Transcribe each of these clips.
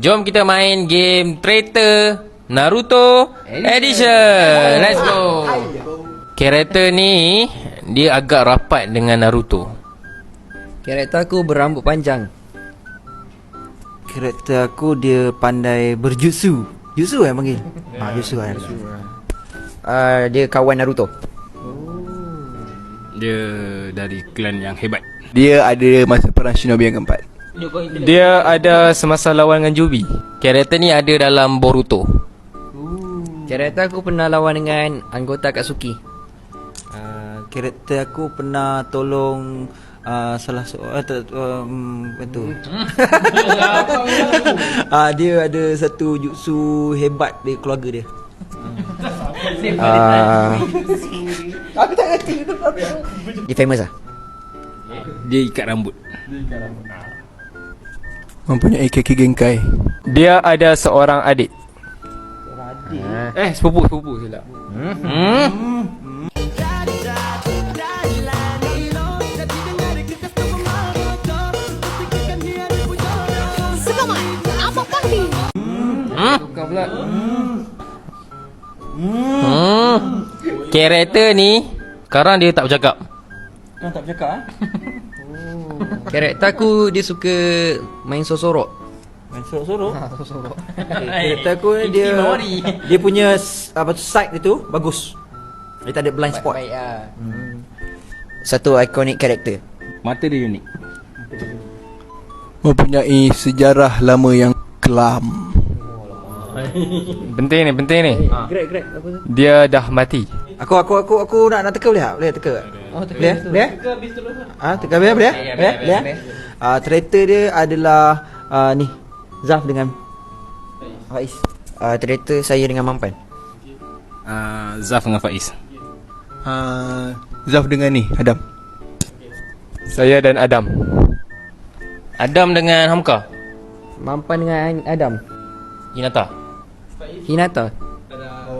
Jom kita main game Traitor Naruto Edition. Let's go. Karakter ni dia agak rapat dengan Naruto. Karakter aku berambut panjang. Karakter aku dia pandai berjutsu. Jutsu panggil? Jutsu kan. Dia kawan Naruto. Dia dari klan yang hebat. Dia ada masa perang Shinobi yang keempat. Dia ada semasa lawan dengan Jubi. Karakter ni ada dalam Boruto. Karakter aku pernah lawan dengan anggota Akatsuki. Karakter aku pernah tolong salah seorang itu. Dia ada satu jutsu hebat di keluarga dia. Dia famous lah. Dia ikat rambut. Mempunyai kaki Genkai. Dia ada seorang adik. Sepupu silap. Karakter ni sekarang dia tak bercakap. Tak bercakap Karakter aku dia suka main sosorok. Main sorok-sorok. Karakter aku ni dia punya side itu bagus. Dia tak ada blind spot. Satu ikonik karakter. Mata dia unik. Mempunyai sejarah lama yang kelam. Penting ni. Greg apa tu? Dia dah mati. Aku nak teka boleh tak? Boleh teka? Boleh? Boleh? Teka boleh? Traitor dia adalah ni Zaf dengan Faiz. Traitor saya dengan Mampan. Zaf dengan Faiz. Zaf dengan ni Adam. Saya dan Adam. Adam dengan Hamka. Mampan dengan Adam. Hinata. Hinata.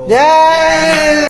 Yeah!